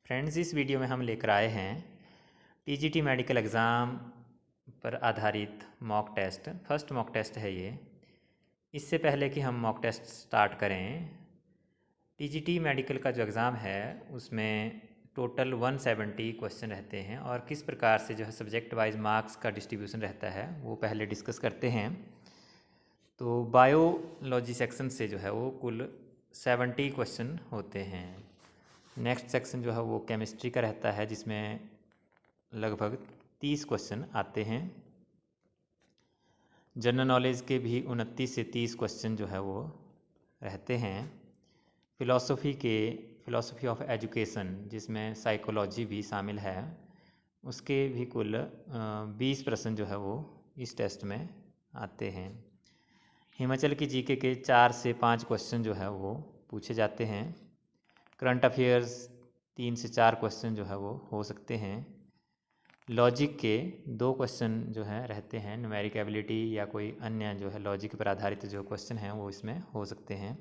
Friends, इस video में हम लेकर आए हैं टीजीटी मेडिकल एग्ज़ाम पर आधारित mock test. First mock test है ये। इससे पहले कि हम मॉक टेस्ट स्टार्ट करें, टीजीटी मेडिकल का जो एग्ज़ाम है उसमें टोटल 170 क्वेश्चन रहते हैं और किस प्रकार से जो है सब्जेक्ट वाइज मार्क्स का डिस्ट्रीब्यूशन रहता है वो पहले डिस्कस करते हैं। तो बायोलॉजी सेक्शन से जो है वो कुल 70 क्वेश्चन होते हैं। नेक्स्ट सेक्शन जो है वो केमिस्ट्री का रहता है जिसमें लगभग 30 क्वेश्चन आते हैं। जनरल नॉलेज के भी 29 से 30 क्वेश्चन जो है वो रहते हैं। फ़िलॉसफ़ी ऑफ एजुकेशन जिसमें साइकोलॉजी भी शामिल है, उसके भी कुल 20 प्रश्न जो है वो इस टेस्ट में आते हैं। हिमाचल की जीके के 4 से 5 क्वेश्चन जो है वो पूछे जाते हैं। करंट अफेयर्स 3 से 4 क्वेश्चन जो है वो हो सकते हैं। लॉजिक के 2 क्वेश्चन जो हैं रहते हैं, न्यूमेरिक एबिलिटी या कोई अन्य जो है लॉजिक पर आधारित जो क्वेश्चन हैं वो इसमें हो सकते हैं।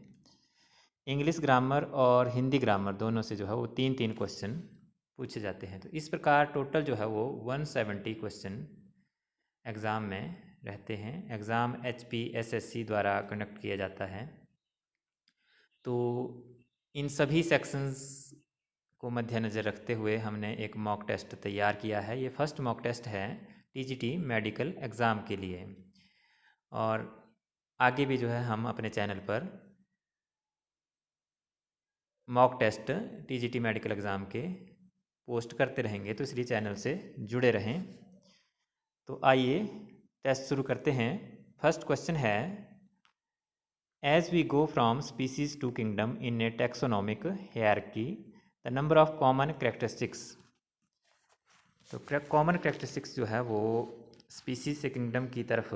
इंग्लिश ग्रामर और हिंदी ग्रामर दोनों से जो है वो 3-3 क्वेश्चन पूछे जाते हैं। तो इस प्रकार टोटल जो है वो 170 क्वेश्चन एग्ज़ाम में रहते हैं। एग्ज़ाम HPSSC द्वारा कंडक्ट किया जाता है। तो इन सभी सेक्शंस को मद्देनज़र रखते हुए हमने एक मॉक टेस्ट तैयार किया है। ये फर्स्ट मॉक टेस्ट है टीजीटी मेडिकल एग्ज़ाम के लिए और आगे भी जो है हम अपने चैनल पर mock test TGT medical exam के पोस्ट करते रहेंगे, तो इसलिए चैनल से जुड़े रहें। तो आइए टेस्ट शुरू करते हैं। फर्स्ट क्वेश्चन है, as we go from species to kingdom in a taxonomic hierarchy the number of common characteristics. तो कॉमन कैरेक्टरिस्टिक्स जो है वो स्पीसीज से किंगडम की तरफ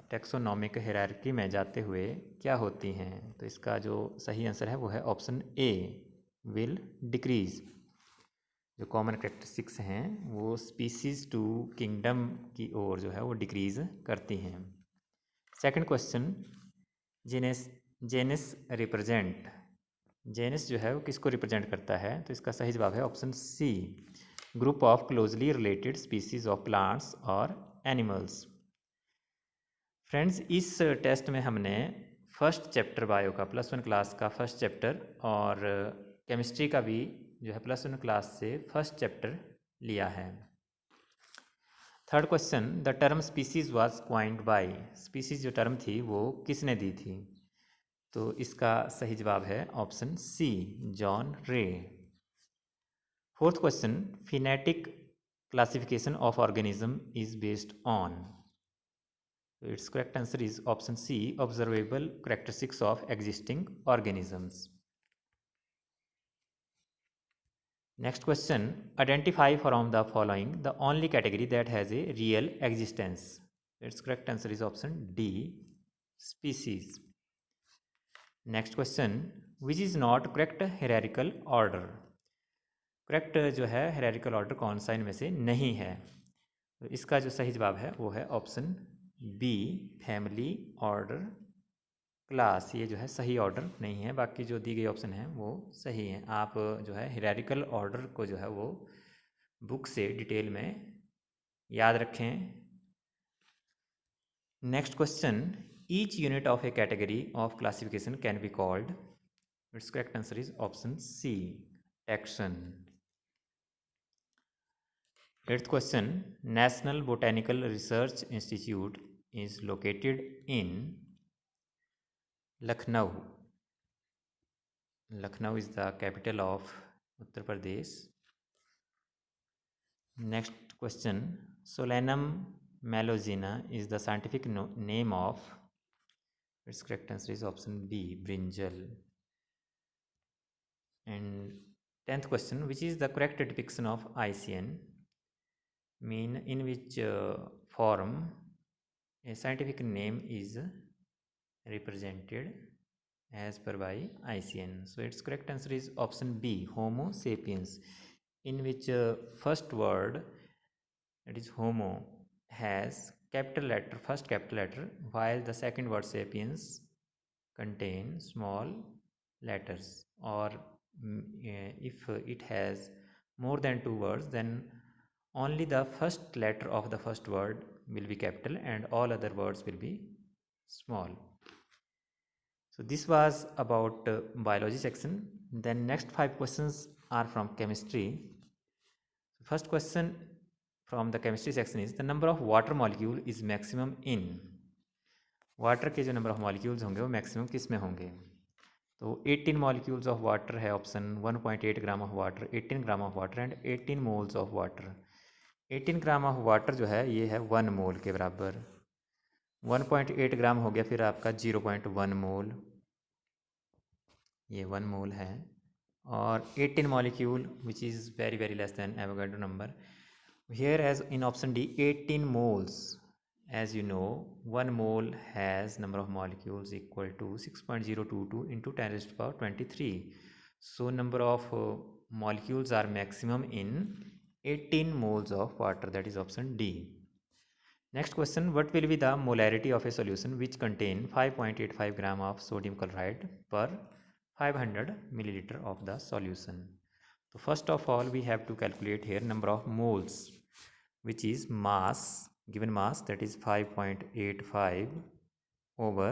टैक्सोनॉमिक हायरार्की में जाते हुए क्या होती हैं। तो इसका जो सही आंसर है वो है ऑप्शन ए, विल डिक्रीज। जो कॉमन कैरेक्टरिस्टिक्स हैं वो स्पीसीज टू किंगडम की ओर जो है वो डिक्रीज करती हैं। Second question, genus genus represent, genus जो है वो किसको रिप्रेजेंट करता है। तो इसका सही जवाब है option C, group of closely related species of plants और एनिमल्स। फ्रेंड्स, इस टेस्ट में हमने फर्स्ट चैप्टर बायो का +1 क्लास का फर्स्ट चैप्टर और केमिस्ट्री का भी जो है +1 क्लास से फर्स्ट चैप्टर लिया है। Third question, the term species was coined by, species जो टर्म थी वो किसने दी थी। तो इसका सही जवाब है option C, John Ray. Fourth question, phenetic classification of organism is based on. Its correct answer is option C, observable characteristics of existing organisms. Next question, identify from the following the only category that has a real existence. Its correct answer is option D, species. Next question, which is not correct hierarchical order. Correct जो है hierarchical order कौन सा इनमें से नहीं है। तो इसका जो सही जवाब है वो है option B, family order class. ये जो है सही ऑर्डर नहीं है, बाकी जो दी गई ऑप्शन है वो सही है। आप जो है हायरार्किकल ऑर्डर को जो है वो बुक से डिटेल में याद रखें। Next question, each unit of a category of classification can be called. It's correct answer is option C, taxon. Eighth question, national botanical research institute is located in Lucknow. Lucknow is the capital of Uttar Pradesh. Next question, solanum melongena is the scientific name of. It's correct answer is option B, brinjal. And tenth question, which is the correct depiction of ICN, mean in which form a scientific name is represented as per by ICN. So its correct answer is option B, Homo sapiens, in which first word, that is Homo, has capital letter, first capital letter, while the second word sapiens contain small letters, or if it has more than 2 words, then only the first letter of the first word will be capital and all other words will be small. So this was about biology section. Then next 5 questions are from chemistry. First question from the chemistry section is the number of water molecule is maximum in. Water के जो number of molecules होंगे वो maximum किस में होंगे? तो 18 molecules of water है option, 1.8 gram of water, 18 gram of water and 18 moles of water. 18 gram of water जो है ये है 1 मोल के बराबर. 1.8 ग्राम हो गया फिर आपका 0.1 मोल, ये 1 मोल है. और 18 molecule which is very very less than Avogadro number. Here as in option D 18 moles. As you know, 1 mole has number of molecules equal to 6.022 into 10 raised to the power 23. So number of molecules are maximum in 18 moles of water, that is option D. Next question, what will be the molarity of a solution which contain 5.85 gram of sodium chloride per 500 milliliter of the solution? So first of all we have to calculate here number of moles, which is mass, given mass, that is 5.85 over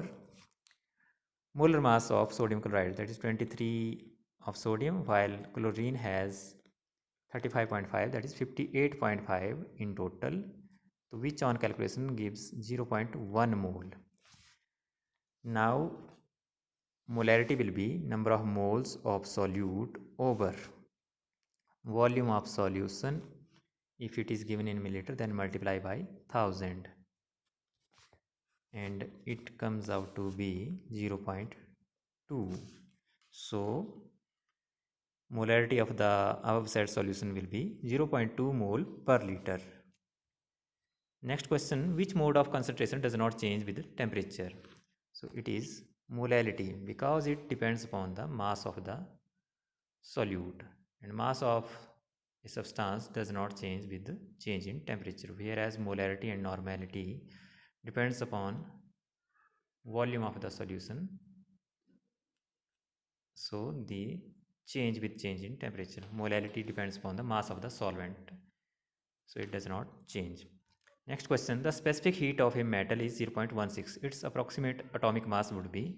molar mass of sodium chloride, that is 23 of sodium, while chlorine has 35.5, that is 58.5 in total, so which on calculation gives 0.1 mole. Now molarity will be number of moles of solute over volume of solution. If it is given in milliliter, then multiply by 1000 and it comes out to be 0.2. So molarity of the above said solution will be 0.2 mole per liter. Next question, which mode of concentration does not change with temperature? So it is molality, because it depends upon the mass of the solute, and mass of a substance does not change with the change in temperature, whereas molarity and normality depends upon volume of the solution. So the change with change in temperature. Molality depends upon the mass of the solvent, so it does not change. Next question, the specific heat of a metal is 0.16. Its approximate atomic mass would be,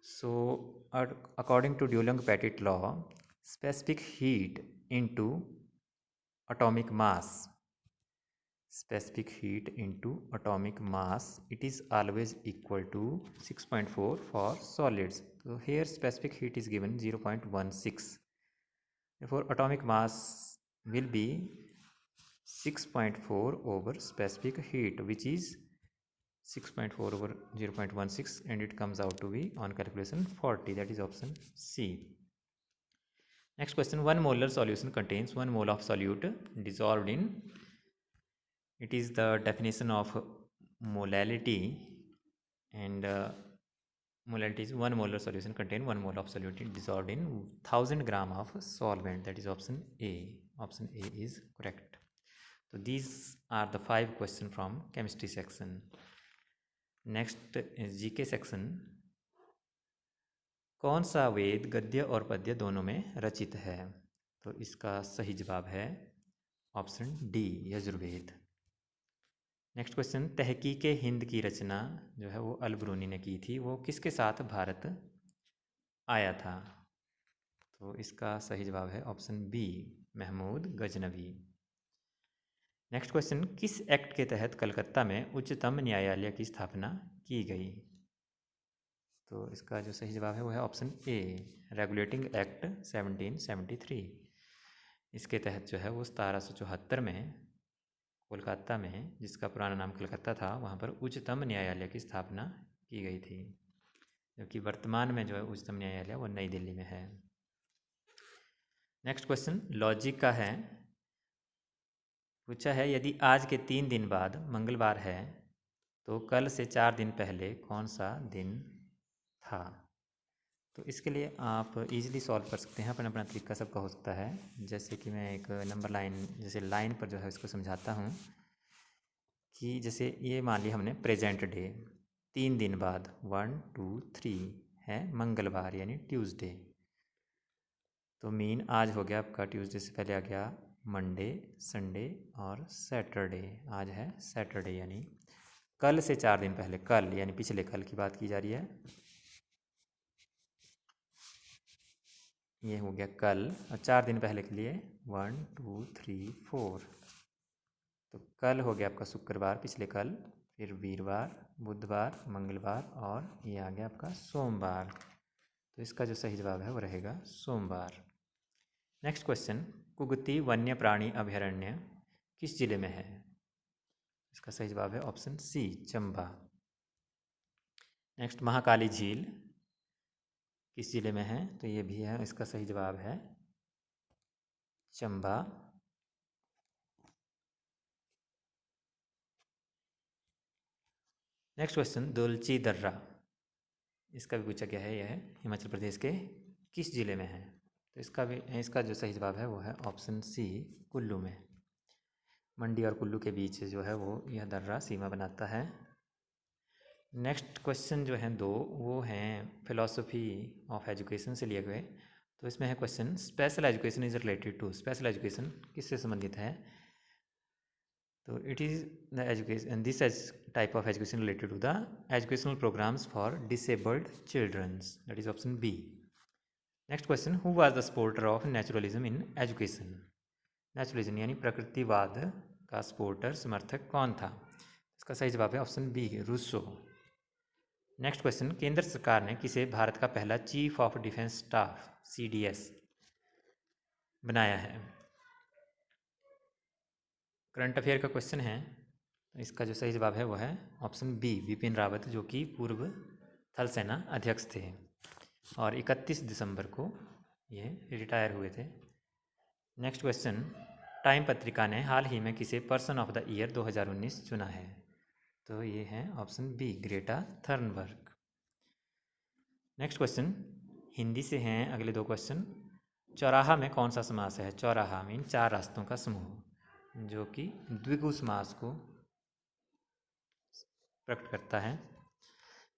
so according to Dulong-Pettit law, specific heat into atomic mass, specific heat into atomic mass, it is always equal to 6.4 for solids. So here specific heat is given 0.16, therefore atomic mass will be 6.4 over specific heat, which is 6.4 over 0.16, and it comes out to be on calculation 40, that is option C. Next question, 1 molar solution contains 1 mole of solute dissolved in, it is the definition of molality, and molality is 1 molar solution contain 1 mole of solute dissolved in 1000 gram of solvent, that is option A. Option A is correct. So these are the 5 questions from chemistry section. Next is GK section. कौन सा वेद गद्य और पद्य दोनों में रचित है? तो इसका सही जवाब है option D, Yajurveda. Next question, तहकीक हिंद की रचना जो है वो अल-बरूनी ने की थी, वो किसके साथ भारत आया था? तो इसका सही जवाब है option B, Mahmud Ghaznavi. Next question, किस एक्ट के तहत कलकत्ता में उच्चतम न्यायालय की स्थापना की गई? तो इसका जो सही जवाब है वो है ऑप्शन ए, रेगुलेटिंग एक्ट 1773. इसके तहत जो है वो 1774 में कोलकाता में, जिसका पुराना नाम कलकत्ता था, वहाँ पर उच्चतम न्यायालय की स्थापना की गई थी, जबकि वर्तमान में जो है उच्चतम न्यायालय वो नई दिल्ली में है. नेक्स्ट क्वेश्चन लॉजिक का है, पूछा है यदि आज के 3 दिन बाद मंगलवार है तो कल से 4 दिन पहले कौन सा दिन था? तो इसके लिए आप इजीली सॉल्व कर सकते हैं, अपना अपना तरीका सबका हो सकता है. जैसे कि मैं एक नंबर लाइन, जैसे लाइन पर जो है इसको समझाता हूँ कि जैसे ये मान लिया हमने प्रेजेंट डे, 3 दिन बाद 1 2 3 है मंगलवार यानी ट्यूसडे. तो मीन आज हो गया आपका, ट्यूसडे से पहले आ गया मंडे, संडे और सैटरडे। आज है सैटरडे, यानी कल से 4 दिन पहले, कल यानी पिछले कल की बात की जा रही है। ये हो गया कल, और 4 दिन पहले के लिए 1 2 3 4। तो कल हो गया आपका शुक्रवार, पिछले कल, फिर वीरवार, बुधवार, मंगलवार और ये आ गया आपका सोमवार। तो इसका जो सही जवाब है वो रहेगा सोमवार। नेक्स्ट क्वेश्चन, कुगती वन्य प्राणी अभयारण्य किस जिले में है? इसका सही जवाब है option C, Chamba. Next, Mahakali झील किस जिले में है? तो ये भी है, इसका सही जवाब है चंबा। नेक्स्ट क्वेश्चन, दुलची दर्रा, इसका भी पूछा गया है, यह है हिमाचल प्रदेश के किस जिले में है? तो इसका जो सही जवाब है वो है ऑप्शन सी, कुल्लू में। मंडी और कुल्लू के बीच जो है वो यह दर्रा सीमा बनाता है। नेक्स्ट क्वेश्चन जो हैं दो, वो हैं फिलॉसफी ऑफ एजुकेशन से लिए गए। तो इसमें है question, special education is related to, special education किससे संबंधित है? तो it is the education, this type of education related to the educational programmes for disabled childrens, that is option B. Next question, who was the supporter of naturalism in education? Naturalism यानी प्रकृतिवाद का supporter, समर्थक कौन था? इसका सही जवाब है option B, Rousseau. Next question, केंद्र सरकार ने किसे भारत का पहला chief of defence staff CDS बनाया है? करंट अफेयर का क्वेश्चन है। तो इसका जो सही जवाब है वो है ऑप्शन बी, बिपिन रावत, जो कि पूर्व थल सेना अध्यक्ष थे और 31 दिसंबर को ये रिटायर हुए थे। नेक्स्ट क्वेश्चन, टाइम पत्रिका ने हाल ही में किसे पर्सन ऑफ द ईयर 2019 चुना है? तो ये है option B, Greta Thunberg. Next question, Hindi से हैं अगले दो क्वेश्चन। चौराहा में कौन सा समास है? चौराहा मीन 4 रास्तों का समूह, जो कि द्विगु समास को प्रकट करता है।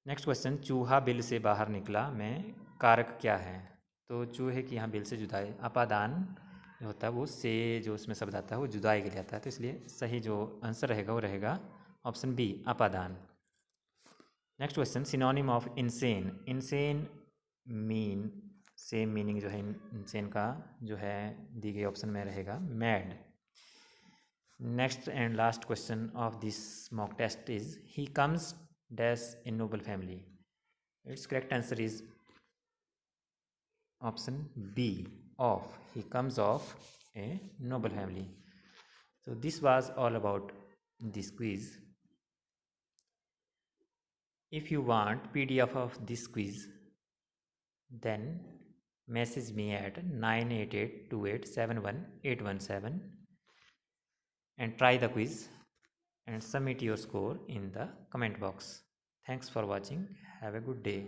नेक्स्ट क्वेश्चन, चूहा बिल से बाहर निकला में कारक क्या है? तो चूहे की यहाँ बिल से जुदाई, अपादान जो होता है वो से, जो उसमें शब्द आता है वो जुदाई के लिए आता है, तो इसलिए सही जो आंसर रहेगा वो रहेगा ऑप्शन बी, अपादान। Next question, synonym of insane, insane mean, same meaning जो है इंसेन का जो है दी गई ऑप्शन में रहेगा mad. Next and last question of this mock test is, he comes dash in noble family. Its correct answer is option B, of, he comes of a noble family. So this was all about this quiz. If you want PDF of this quiz, then message me at 9882871817 and try the quiz and submit your score in the comment box. Thanks for watching. Have a good day.